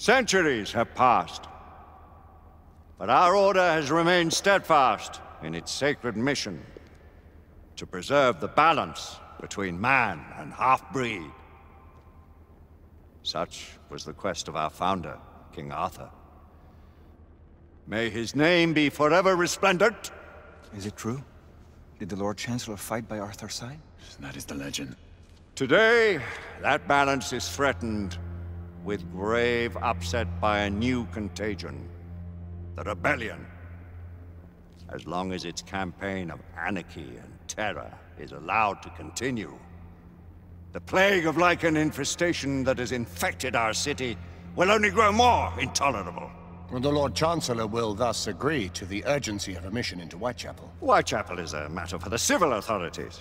Centuries have passed, but our order has remained steadfast in its sacred mission to preserve the balance between man and half-breed. Such was the quest of our founder, King Arthur. May his name be forever resplendent. Is it true? Did the Lord Chancellor fight by Arthur's side? That is the legend. Today, that balance is threatened with grave upset by a new contagion, the rebellion. As long as its campaign of anarchy and terror is allowed to continue, the plague of lichen infestation that has infected our city will only grow more intolerable. The Lord Chancellor will thus agree to the urgency of a mission into Whitechapel. Whitechapel is a matter for the civil authorities.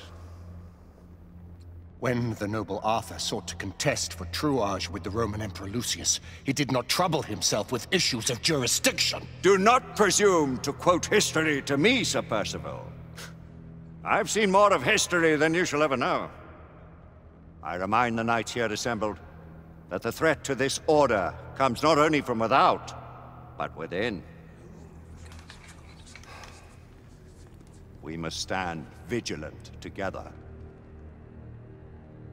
When the noble Arthur sought to contest for truage with the Roman Emperor Lucius, he did not trouble himself with issues of jurisdiction. Do not presume to quote history to me, Sir Percival. I've seen more of history than you shall ever know. I remind the knights here assembled that the threat to this order comes not only from without, but within. We must stand vigilant together,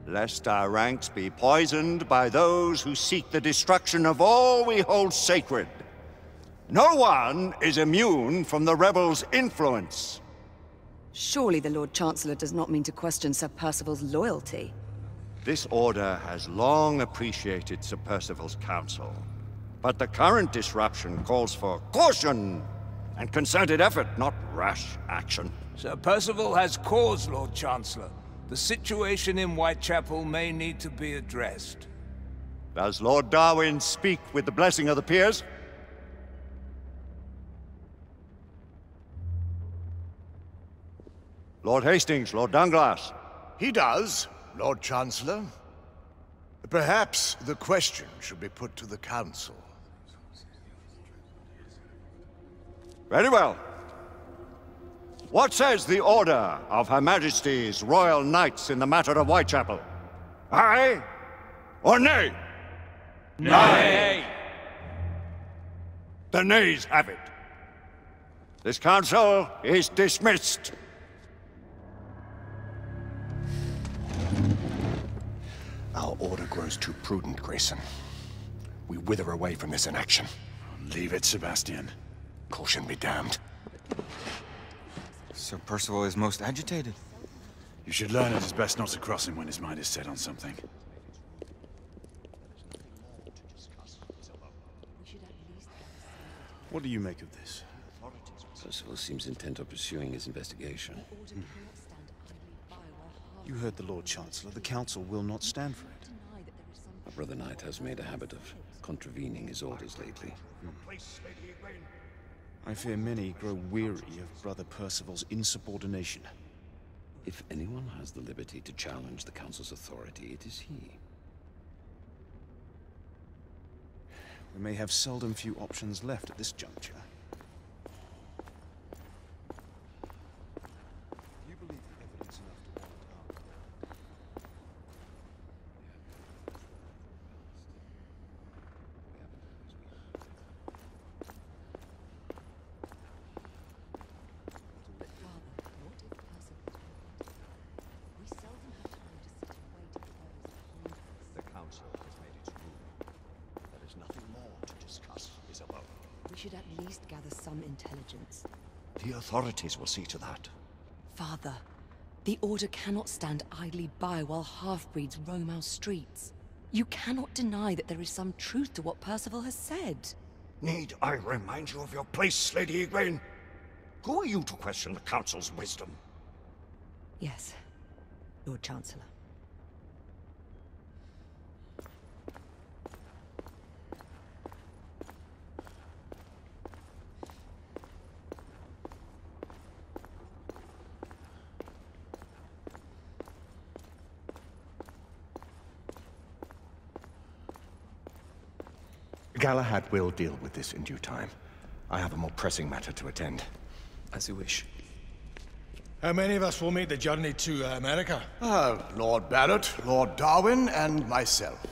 lest our ranks be poisoned by those who seek the destruction of all we hold sacred. No one is immune from the rebels' influence. Surely the Lord Chancellor does not mean to question Sir Percival's loyalty. This order has long appreciated Sir Percival's counsel, but the current disruption calls for caution and concerted effort, not rash action. Sir Percival has cause, Lord Chancellor. The situation in Whitechapel may need to be addressed. Does Lord Darwin speak with the blessing of the peers? Lord Hastings, Lord Dunglass. He does, Lord Chancellor. Perhaps the question should be put to the Council. Very well. What says the Order of Her Majesty's Royal Knights in the matter of Whitechapel? Aye or nay? Nay! The nays have it. This council is dismissed. Our order grows too prudent, Grayson. We wither away from this inaction. Leave it, Sebastian. Caution be damned. Sir Percival is most agitated. You should learn it is best not to cross him when his mind is set on something. What do you make of this? Percival seems intent on pursuing his investigation. You heard the Lord Chancellor. The Council will not stand for it. Our brother knight has made a habit of contravening his orders lately. I fear many grow weary of Brother Percival's insubordination. If anyone has the liberty to challenge the Council's authority, it is he. We may have seldom few options left at this juncture. Do you believe the evidence enough to warrant our... The Council has made its ruling. There is nothing more to discuss, Isabel. We should at least gather some intelligence. The authorities will see to that. Father, the Order cannot stand idly by while half-breeds roam our streets. You cannot deny that there is some truth to what Percival has said. Need I remind you of your place, Lady Egwene? Who are you to question the Council's wisdom? Yes, Lord Chancellor. Galahad will deal with this in due time. I have a more pressing matter to attend. As you wish. How many of us will make the journey to America? Lord Barrett, Lord Darwin, and myself.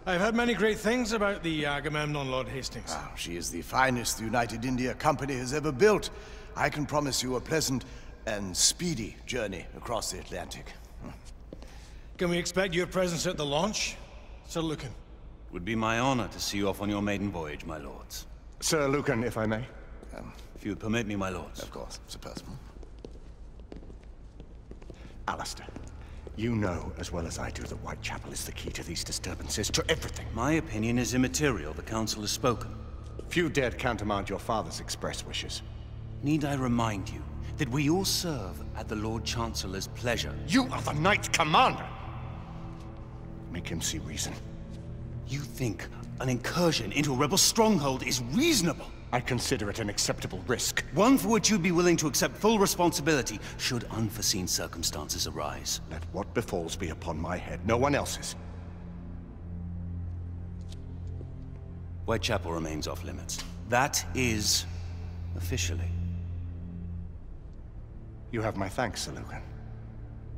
I've heard many great things about the Agamemnon, Lord Hastings. Ah, she is the finest the United India Company has ever built. I can promise you a pleasant and speedy journey across the Atlantic. Can we expect your presence at the launch, Sir Lucan? Would be my honor to see you off on your maiden voyage, my lords. Sir Lucan, if I may. If you would permit me, my lords. Of course, Sir Percival. Alistair, you know as well as I do that Whitechapel is the key to these disturbances, to everything. My opinion is immaterial. The Council has spoken. Few dared countermand your father's express wishes. Need I remind you that we all serve at the Lord Chancellor's pleasure? You are the Knight Commander! Make him see reason. You think an incursion into a rebel stronghold is reasonable? I consider it an acceptable risk. One for which you'd be willing to accept full responsibility should unforeseen circumstances arise. Let what befalls be upon my head, no one else's. Whitechapel remains off limits. That is officially. You have my thanks, Sir Lucan.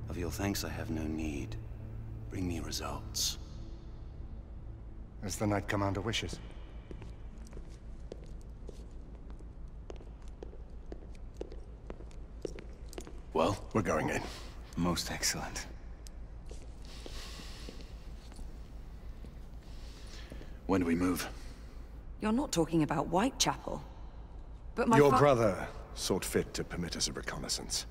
Of your thanks I have no need. Bring me results. As the Knight Commander wishes. Well, We're going in. Most excellent. when do we move? You're not talking about Whitechapel. But my Your brother sought fit to permit us a reconnaissance.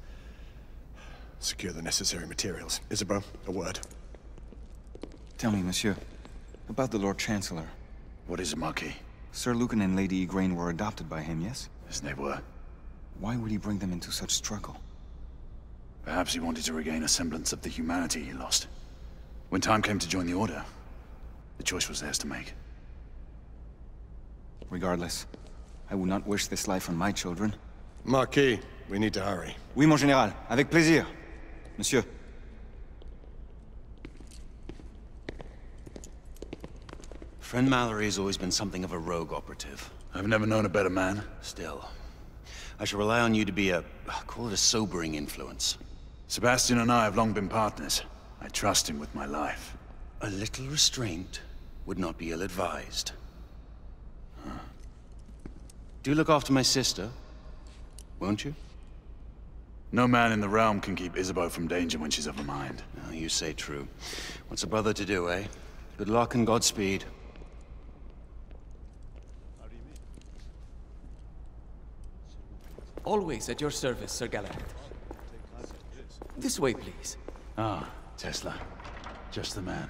Secure the necessary materials. Isabeau, a word. Tell me, monsieur, about the Lord Chancellor. What is it, Marquis? Sir Lucan and Lady Igraine were adopted by him, yes? Yes, they were. Why would he bring them into such struggle? Perhaps he wanted to regain a semblance of the humanity he lost. When time came to join the Order, the choice was theirs to make. Regardless, I would not wish this life on my children. Marquis, we need to hurry. Oui, mon général. Avec plaisir. Monsieur. Friend Mallory has always been something of a rogue operative. I've never known a better man. Still, I shall rely on you to be call it a sobering influence. Sebastian and I have long been partners. I trust him with my life. A little restraint would not be ill-advised. Do look after my sister, won't you? No man in the realm can keep Isabeau from danger when she's of a mind. Oh, you say true. What's a brother to do, eh? Good luck and Godspeed. Always at your service, Sir Galahad. This way, please. Ah, Tesla. Just the man.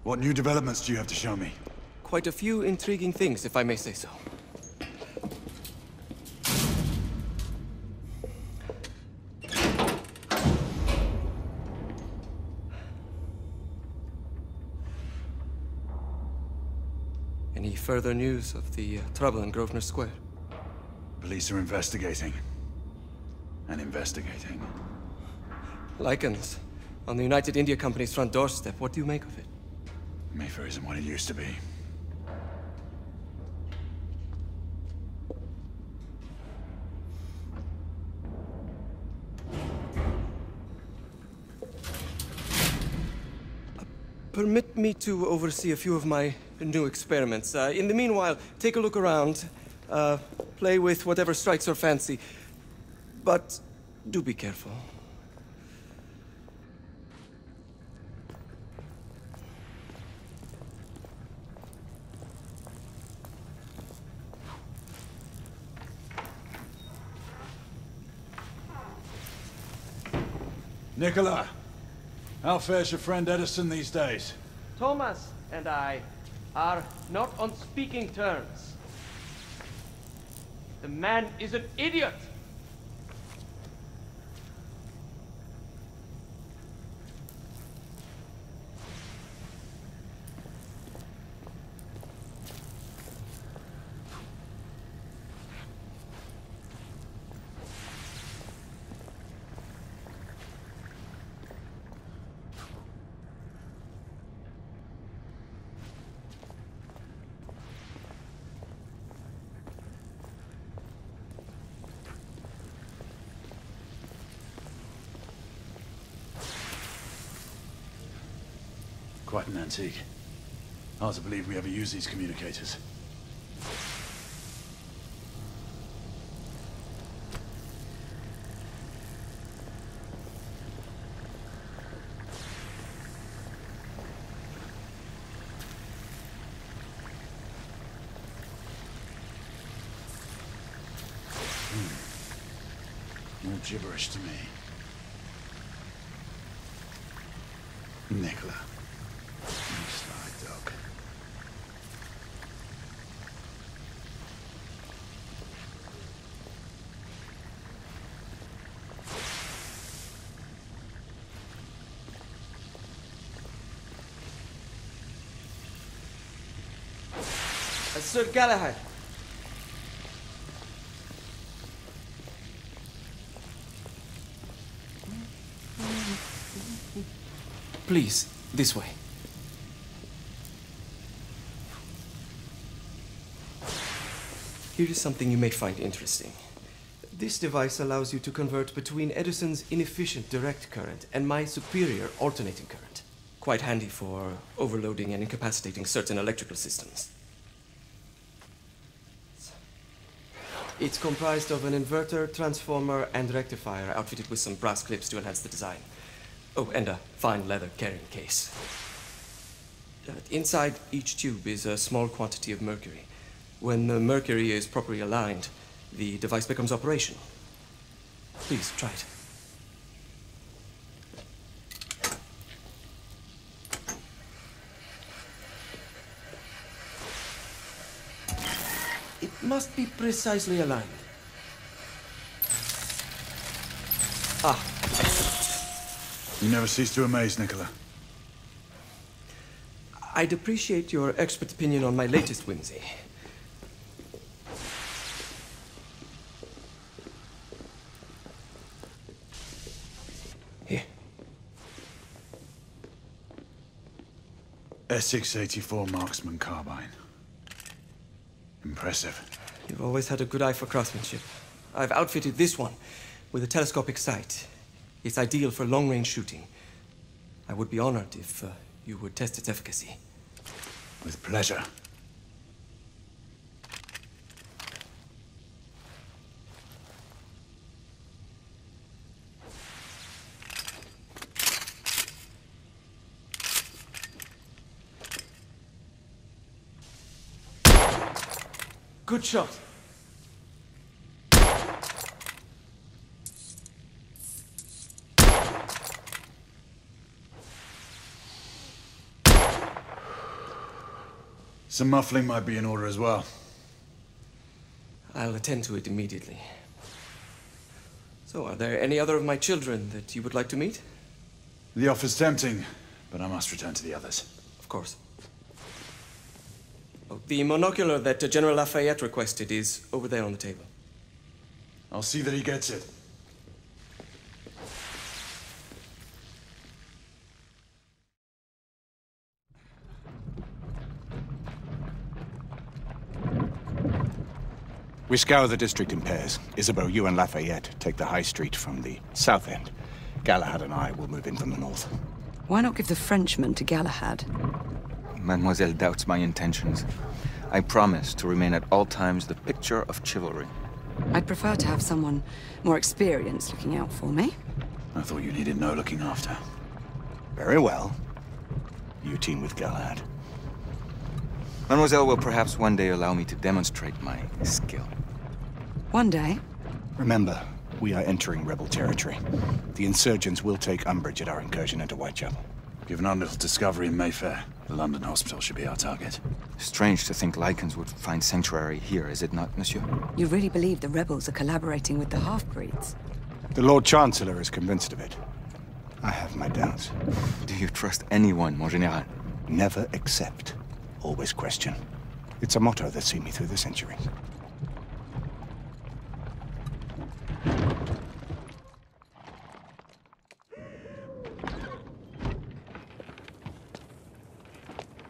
What new developments do you have to show me? Quite a few intriguing things, if I may say so. Any further news of the trouble in Grosvenor Square? Police are investigating. And investigating. Lycans, on the United India Company's front doorstep. What do you make of it? Mayfair isn't what it used to be. Permit me to oversee a few of my new experiments. In the meanwhile, take a look around. Play with whatever strikes your fancy. But do be careful. Nicola, how fares your friend Edison these days? Thomas and I are not on speaking terms. The man is an idiot! Quite an antique. Hard to believe we ever use these communicators. More gibberish to me. Nicola. You sly dog. Sir Galahad. Please, this way. Here is something you may find interesting. This device allows you to convert between Edison's inefficient direct current and my superior alternating current. Quite handy for overloading and incapacitating certain electrical systems. It's comprised of an inverter, transformer, and rectifier outfitted with some brass clips to enhance the design. Oh, and a fine leather carrying case. Inside each tube is a small quantity of mercury. When the mercury is properly aligned, the device becomes operational. Please, try it. It must be precisely aligned. Ah. You never cease to amaze, Nicola. I'd appreciate your expert opinion on my latest whimsy. Here. S684 Marksman Carbine. Impressive. You've always had a good eye for craftsmanship. I've outfitted this one with a telescopic sight. It's ideal for long-range shooting. I would be honored if you would test its efficacy. With pleasure. Good shot. Some muffling might be in order as well. I'll attend to it immediately. So, are there any other of my children that you would like to meet? The offer's tempting, but I must return to the others. Of course. Oh, the monocular that General Lafayette requested is over there on the table. I'll see that he gets it. We scour the district in pairs. Isabeau, you and Lafayette take the high street from the south end. Galahad and I will move in from the north. Why not give the Frenchman to Galahad? Mademoiselle doubts my intentions. I promise to remain at all times the picture of chivalry. I'd prefer to have someone more experienced looking out for me. I thought you needed no looking after. Very well. You team with Galahad. Mademoiselle will perhaps one day allow me to demonstrate my skill. One day? Remember, we are entering rebel territory. The insurgents will take umbrage at our incursion into Whitechapel. Given our little discovery in Mayfair, the London hospital should be our target. Strange to think Lycans would find sanctuary here, is it not, monsieur? You really believe the rebels are collaborating with the half-breeds? The Lord Chancellor is convinced of it. I have my doubts. Do you trust anyone, mon général? Never accept. Always question. It's a motto that's seen me through the centuries.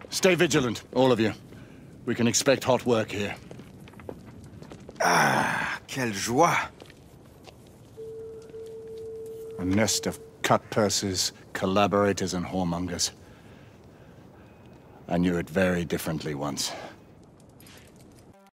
Stay vigilant, all of you. We can expect hot work here. Ah, quelle joie! A nest of cut-purses, collaborators, and whoremongers. I knew it very differently once.